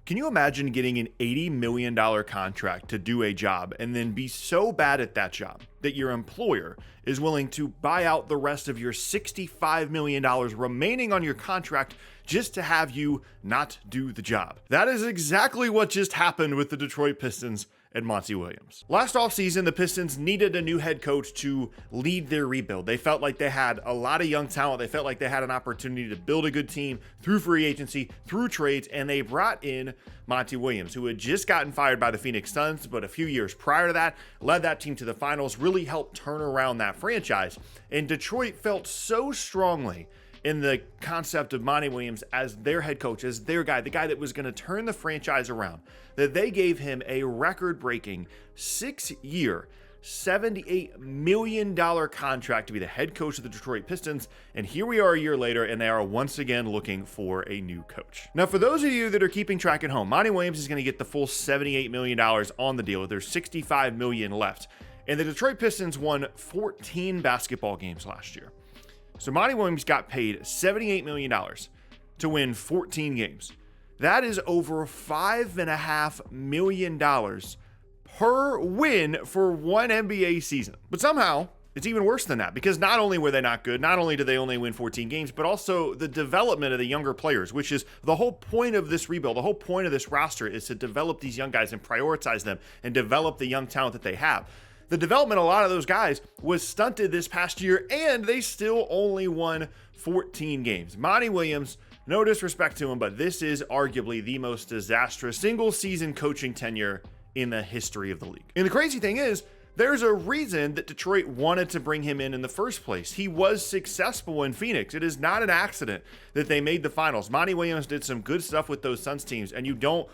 Can you imagine getting an $80 million contract to do a job and then be so bad at that job that your employer is willing to buy out the rest of your $65 million remaining on your contract just to have you not do the job? That is exactly what just happened with the Detroit Pistons and Monty Williams. Last offseason, the Pistons needed a new head coach to lead their rebuild. They felt like they had a lot of young talent. They felt like they had an opportunity to build a good team through free agency, through trades, and they brought in Monty Williams, who had just gotten fired by the Phoenix Suns, but a few years prior to that, led that team to the finals, really helped turn around that franchise. And Detroit felt so strongly in the concept of Monty Williams as their head coach, as their guy, the guy that was going to turn the franchise around, that they gave him a record-breaking 6-year, $78 million contract to be the head coach of the Detroit Pistons. And here we are a year later, and they are once again looking for a new coach. Now, for those of you that are keeping track at home, Monty Williams is going to get the full $78 million on the deal. There's $65 million left. And the Detroit Pistons won 14 basketball games last year. So Monty Williams got paid $78 million to win 14 games. That is over $5.5 million per win for one NBA season. But somehow, it's even worse than that, because not only were they not good, not only did they only win 14 games, but also the development of the younger players, which is the whole point of this rebuild. The whole point of this roster is to develop these young guys and prioritize them and develop the young talent that they have. The development of a lot of those guys was stunted this past year, and they still only won 14 games. Monty Williams, no disrespect to him, but this is arguably the most disastrous single-season coaching tenure in the history of the league. And the crazy thing is, there's a reason that Detroit wanted to bring him in the first place. He was successful in Phoenix. It is not an accident that they made the finals. Monty Williams did some good stuff with those Suns teams, and you don't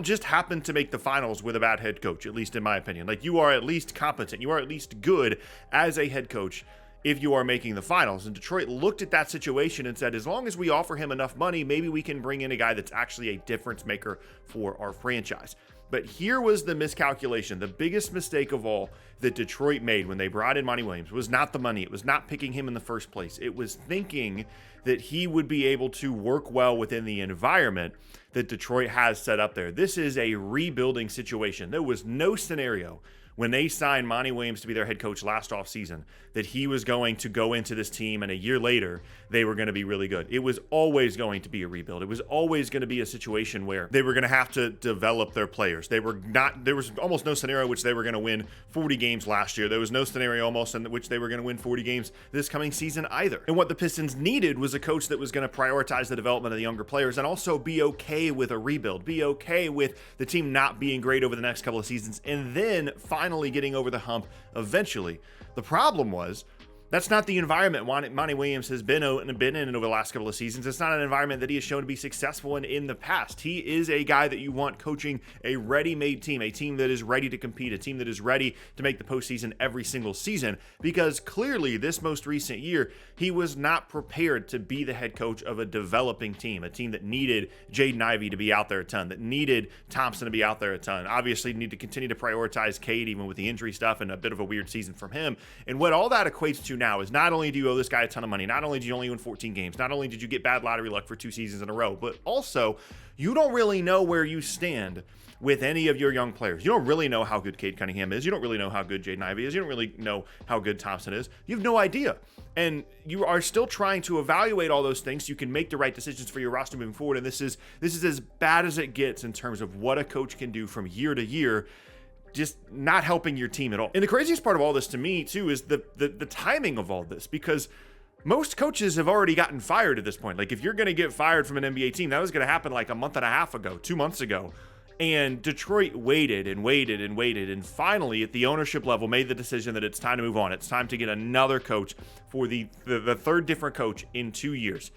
just happen to make the finals with a bad head coach, at least in my opinion. Like, you are at least competent. You are at least good as a head coach if you are making the finals. And Detroit looked at that situation and said, as long as we offer him enough money, maybe we can bring in a guy that's actually a difference maker for our franchise. But here was the miscalculation. The biggest mistake of all that Detroit made when they brought in Monty Williams was not the money. It was not picking him in the first place. It was thinking that he would be able to work well within the environment that Detroit has set up there. This is a rebuilding situation. There was no scenario when they signed Monty Williams to be their head coach last offseason that he was going to go into this team and a year later they were going to be really good. It was always going to be a rebuild. It was always going to be a situation where they were going to have to develop their players. There was almost no scenario in which they were going to win 40 games last year. There was no scenario almost in which they were going to win 40 games this coming season either. And what the Pistons needed was a coach that was going to prioritize the development of the younger players and also be okay with a rebuild, be okay with the team not being great over the next couple of seasons, and then finally getting over the hump eventually. The problem was, that's not the environment Monty Williams has been in over the last couple of seasons. It's not an environment that he has shown to be successful in the past. He is a guy that you want coaching a ready-made team, a team that is ready to compete, a team that is ready to make the postseason every single season, because clearly this most recent year, he was not prepared to be the head coach of a developing team, a team that needed Jaden Ivey to be out there a ton, that needed Thompson to be out there a ton. Obviously, need to continue to prioritize Cade, even with the injury stuff and a bit of a weird season from him. And what all that equates to now is not only do you owe this guy a ton of money, not only did you only win 14 games, not only did you get bad lottery luck for 2 seasons in a row, but also you don't really know where you stand with any of your young players. You don't really know how good Cade Cunningham is. You don't really know how good Jaden Ivey is. You don't really know how good Thompson is. You have no idea. And you are still trying to evaluate all those things so you can make the right decisions for your roster moving forward. And this is as bad as it gets in terms of what a coach can do from year to year, just not helping your team at all. And the craziest part of all this to me too is the timing of all this, because most coaches have already gotten fired at this point. Like, if you're going to get fired from an NBA team, that was going to happen like a month and a half ago, 2 months ago. And Detroit waited and waited and waited, and finally at the ownership level made the decision that it's time to move on. It's time to get another coach for the third different coach in 2 years.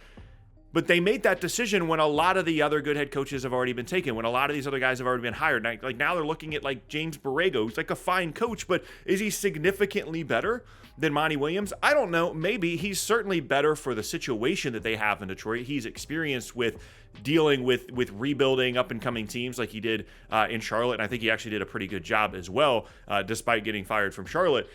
But they made that decision when a lot of the other good head coaches have already been taken, when a lot of these other guys have already been hired. Like now they're looking at like James Borrego, who's like a fine coach, but is he significantly better than Monty Williams? I don't know. Maybe. He's certainly better for the situation that they have in Detroit. He's experienced with dealing with rebuilding up and coming teams like he did in Charlotte. And I think he actually did a pretty good job as well, despite getting fired from Charlotte.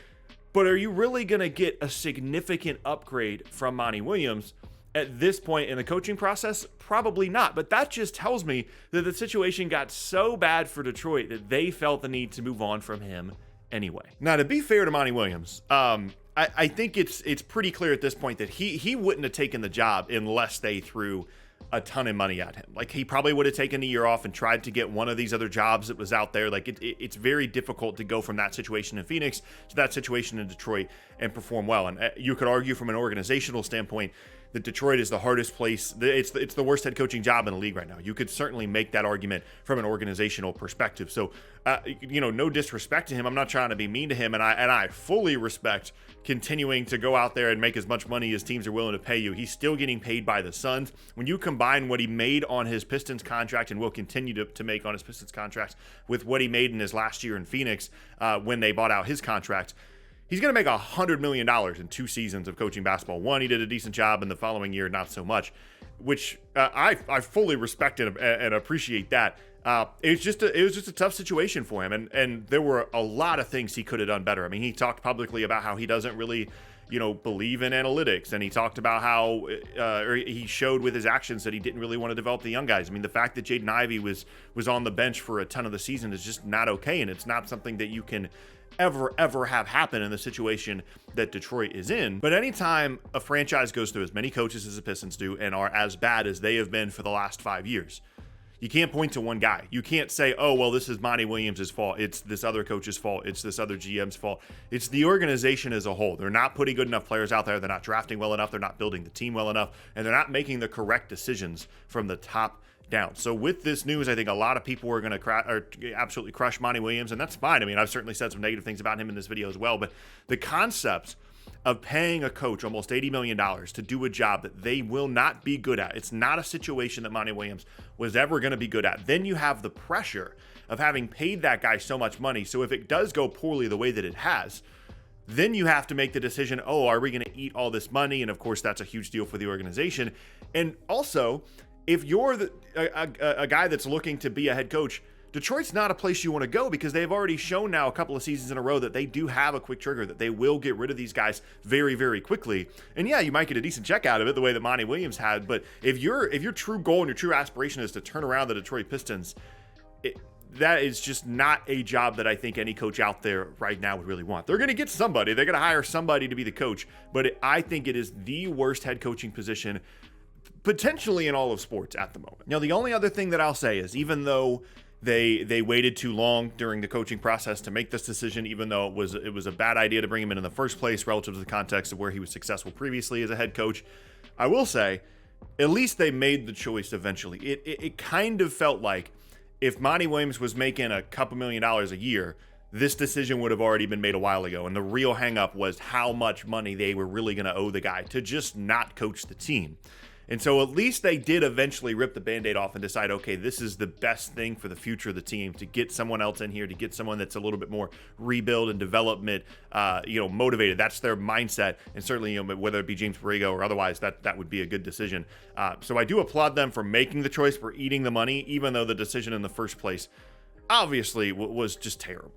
But are you really going to get a significant upgrade from Monty Williams At this point in the coaching process, probably not. But that just tells me that the situation got so bad for Detroit that they felt the need to move on from him anyway. Now, to be fair to Monty Williams, I think it's pretty clear at this point that he wouldn't have taken the job unless they threw a ton of money at him. Like, he probably would have taken a year off and tried to get one of these other jobs that was out there. Like, it's very difficult to go from that situation in Phoenix to that situation in Detroit and perform well. And you could argue from an organizational standpoint that Detroit is the hardest place. It's the worst head coaching job in the league right now. You could certainly make that argument from an organizational perspective. So, no disrespect to him. I'm not trying to be mean to him, and I fully respect continuing to go out there and make as much money as teams are willing to pay you. He's still getting paid by the Suns. When you combine what he made on his Pistons contract and will continue to make on his Pistons contracts with what he made in his last year in Phoenix when they bought out his contract, he's going to make $100 million in 2 seasons of coaching basketball. One, he did a decent job, and the following year, not so much, which I fully respect and appreciate that. It was just a tough situation for him, and there were a lot of things he could have done better. I mean, he talked publicly about how he doesn't really, believe in analytics, and he talked about how or he showed with his actions that he didn't really want to develop the young guys. I mean, the fact that Jaden Ivey was on the bench for a ton of the season is just not okay, and it's not something that you can ever have happen in the situation that Detroit is in. But anytime a franchise goes through as many coaches as the Pistons do and are as bad as they have been for the last 5 years, you can't point to one guy. You can't say, oh, well, this is Monty Williams' fault. It's this other coach's fault. It's this other GM's fault. It's the organization as a whole. They're not putting good enough players out there. They're not drafting well enough. They're not building the team well enough. And they're not making the correct decisions from the top down. So with this news, I think a lot of people are going to absolutely crush Monty Williams, and that's fine. I mean, I've certainly said some negative things about him in this video as well, but the concept of paying a coach almost $80 million to do a job that they will not be good at. It's not a situation that Monty Williams was ever going to be good at. Then you have the pressure of having paid that guy so much money. So if it does go poorly the way that it has, then you have to make the decision, oh, are we going to eat all this money? And of course, that's a huge deal for the organization. And also, if you're a guy that's looking to be a head coach, Detroit's not a place you want to go because they've already shown now a couple of seasons in a row that they do have a quick trigger, that they will get rid of these guys very, very quickly. And yeah, you might get a decent check out of it the way that Monty Williams had, but if your true goal and your true aspiration is to turn around the Detroit Pistons, that is just not a job that I think any coach out there right now would really want. They're going to get somebody. They're going to hire somebody to be the coach, but I think it is the worst head coaching position potentially in all of sports at the moment. Now, the only other thing that I'll say is, even though they waited too long during the coaching process to make this decision, even though it was a bad idea to bring him in the first place relative to the context of where he was successful previously as a head coach, I will say, at least they made the choice eventually. It kind of felt like if Monty Williams was making a couple $1 million a year, this decision would have already been made a while ago. And the real hang-up was how much money they were really going to owe the guy to just not coach the team. And so at least they did eventually rip the Band-Aid off and decide, okay, this is the best thing for the future of the team, to get someone else in here, to get someone that's a little bit more rebuild and development, motivated. That's their mindset. And certainly, whether it be James Borrego or otherwise, that would be a good decision. So I do applaud them for making the choice, for eating the money, even though the decision in the first place obviously was just terrible.